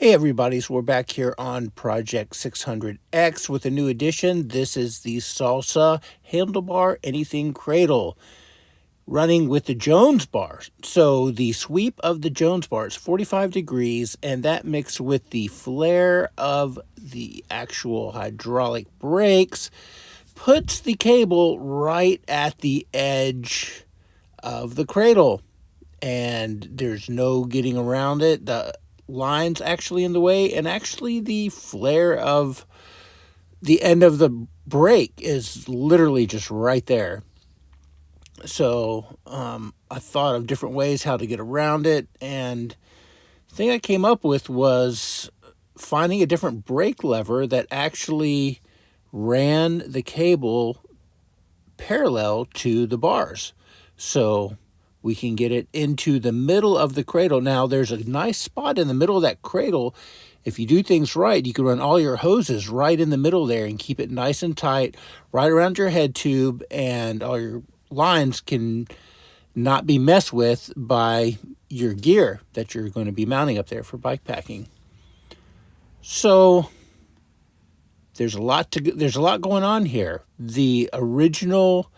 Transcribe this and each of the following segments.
Hey everybody, so we're back here on Project 600X with a new addition. This is the Salsa handlebar anything cradle running with the Joans bar. So the sweep of the Joans bar is 45 degrees, and that mixed with the flare of the actual hydraulic brakes puts the cable right at the edge of the cradle, and there's no getting around it. The lines actually in the way, and actually the flare of the end of the brake is literally just right there. So I thought of different ways how to get around it, and the thing I came up with was finding a different brake lever that actually ran the cable parallel to the bars, so we can get it into the middle of the cradle. Now, there's a nice spot in the middle of that cradle. If you do things right, you can run all your hoses right in the middle there and keep it nice and tight right around your head tube, and all your lines can not be messed with by your gear that you're going to be mounting up there for bike packing. So there's a lot going on here. The original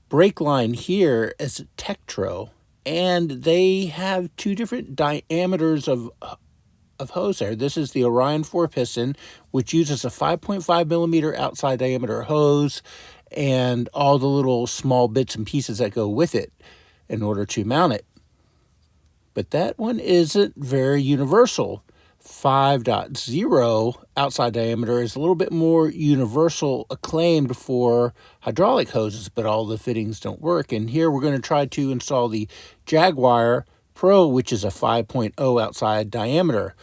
brake line here is a Tektro, and they have two different diameters of hose there. This is the Orion 4-piston, which uses a 5.5 millimeter outside diameter hose and all the little small bits and pieces that go with it in order to mount it. But that one isn't very universal. 5.0 outside diameter is a little bit more universal acclaimed for hydraulic hoses, but all the fittings don't work. And here we're going to try to install the Jagwire Pro, which is a 5.0 outside diameter.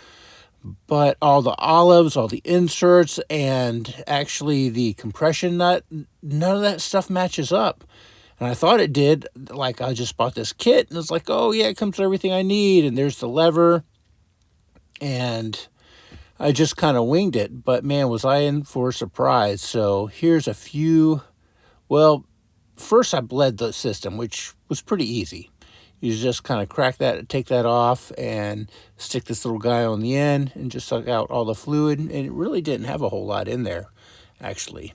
But all the olives, all the inserts, and actually the compression nut, none of that stuff matches up. And I thought it did. Like, I just bought this kit, and it's like, oh yeah, it comes with everything I need, and there's the lever. And I just kind of winged it, but man, was I in for a surprise. So here's a few. Well, first I bled the system, which was pretty easy. You just kind of crack that, take that off, and stick this little guy on the end and just suck out all the fluid. And it really didn't have a whole lot in there, actually.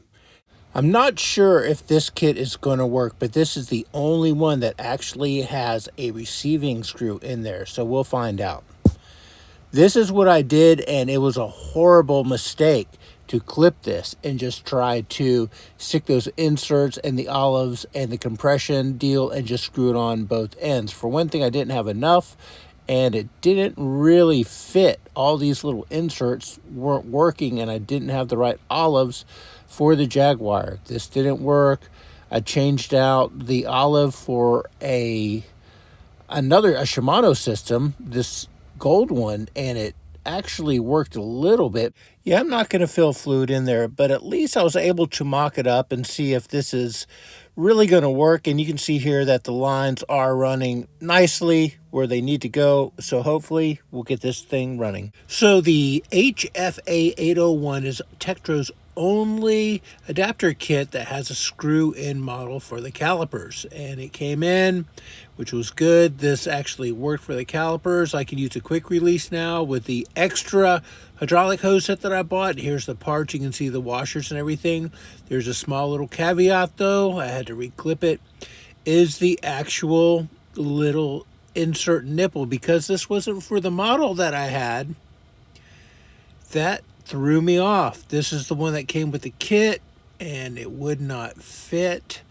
I'm not sure if this kit is going to work, but this is the only one that actually has a receiving screw in there, so we'll find out. This is what I did, and it was a horrible mistake to clip this and just try to stick those inserts and the olives and the compression deal and just screw it on both ends. For one thing, I didn't have enough, and it didn't really fit. All these little inserts weren't working, and I didn't have the right olives for the Jagwire. This didn't work. I changed out the olive for a Shimano system, this gold one, and it actually worked a little bit. Yeah, I'm not going to fill fluid in there, but at least I was able to mock it up and see if this is really going to work. And you can see here that the lines are running nicely where they need to go, so hopefully we'll get this thing running. So the HFA 801 is Tektro's only adapter kit that has a screw-in model for the calipers, and it came in, which was good. This actually worked for the calipers. I can use a quick release now with the extra hydraulic hose set that I bought. Here's the parts. You can see the washers and everything. There's a small little caveat though, I had to reclip it, is the actual little insert nipple, because this wasn't for the model that I had. That threw me off. This is the one that came with the kit, and it would not fit.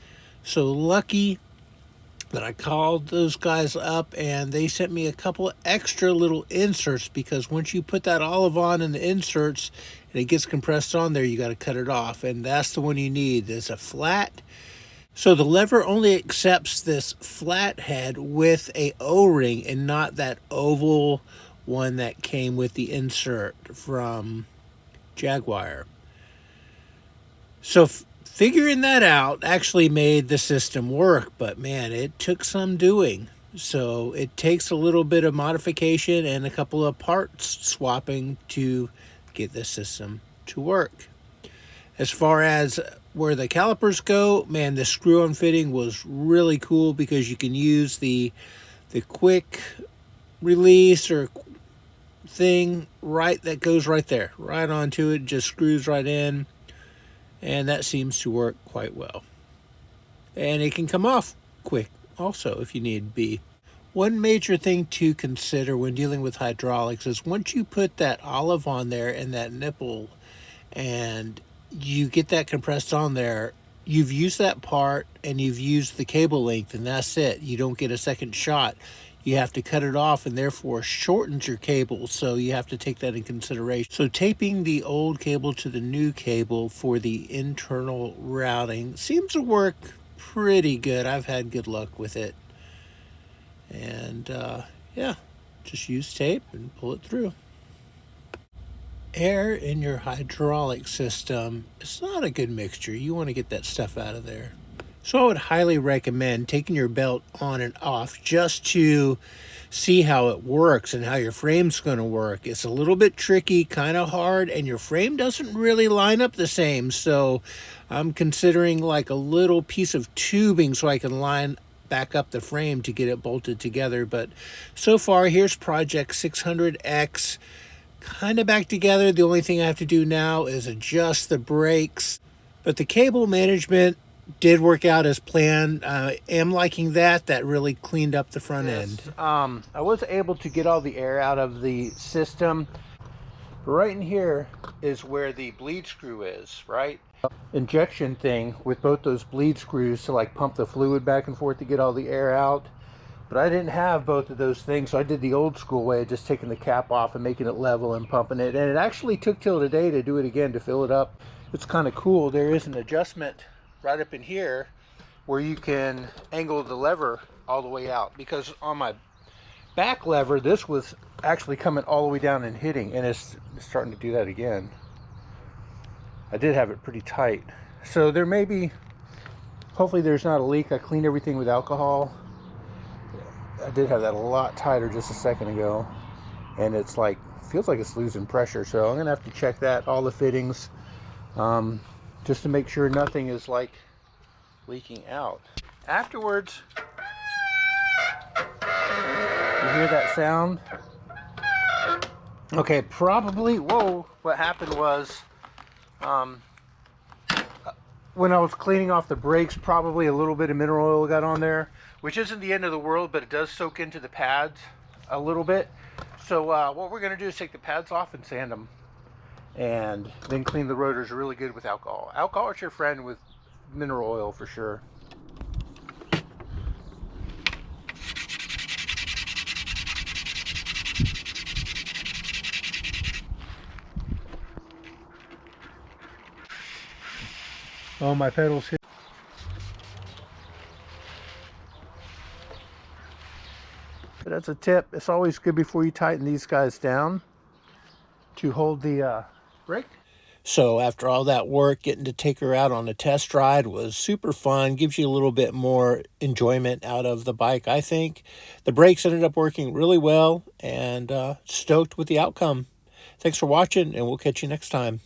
So lucky that I called those guys up, and they sent me a couple of extra little inserts, because once you put that olive on in the inserts and it gets compressed on there, you got to cut it off, and that's the one you need. There's a flat. So the lever only accepts this flat head with a O-ring and not that oval one that came with the insert from Jagwire. So figuring that out actually made the system work, but man, it took some doing. So it takes a little bit of modification and a couple of parts swapping to get the system to work. As far as where the calipers go, man, the screw-on fitting was really cool, because you can use the quick release or thing right that goes right there, right onto it, just screws right in, and that seems to work quite well. And it can come off quick also if you need be. One major thing to consider when dealing with hydraulics is once you put that olive on there and that nipple and you get that compressed on there, you've used that part and you've used the cable length, and that's it. You don't get a second shot. You have to cut it off, and therefore shortens your cable, so you have to take that in consideration. So taping the old cable to the new cable for the internal routing seems to work pretty good. I've had good luck with it. And yeah, just use tape and pull it through. Air in your hydraulic system is not a good mixture. You want to get that stuff out of there. So I would highly recommend taking your belt on and off just to see how it works and how your frame's going to work. It's a little bit tricky, kind of hard, and your frame doesn't really line up the same. So I'm considering like a little piece of tubing so I can line back up the frame to get it bolted together. But so far, here's Project 600X. Kind of back together. The only thing I have to do now is adjust the brakes, but the cable management did work out as planned. I am liking that. That really cleaned up the front end. I was able to get all the air out of the system. Right in here is where the bleed screw is, right? Injection thing with both those bleed screws to like pump the fluid back and forth to get all the air out. But I didn't have both of those things, so I did the old school way of just taking the cap off and making it level and pumping it. And it actually took till today to do it again, to fill it up. It's kind of cool. There is an adjustment right up in here where you can angle the lever all the way out. Because on my back lever, this was actually coming all the way down and hitting, and it's starting to do that again. I did have it pretty tight. So there may be, hopefully there's not a leak. I cleaned everything with alcohol. I did have that a lot tighter just a second ago, and it's like, feels like it's losing pressure. So I'm gonna have to check that, all the fittings, just to make sure nothing is like leaking out. Afterwards, you hear that sound? Okay, probably, whoa, what happened was, when I was cleaning off the brakes, probably a little bit of mineral oil got on there, which isn't the end of the world, but it does soak into the pads a little bit. So what we're going to do is take the pads off and sand them, and then clean the rotors really good with alcohol. Alcohol is your friend with mineral oil for sure. Oh, my pedals hit. But that's a tip. It's always good before you tighten these guys down to hold the brake. So after all that work, getting to take her out on a test ride was super fun. Gives you a little bit more enjoyment out of the bike, I think. The brakes ended up working really well, and stoked with the outcome. Thanks for watching, and we'll catch you next time.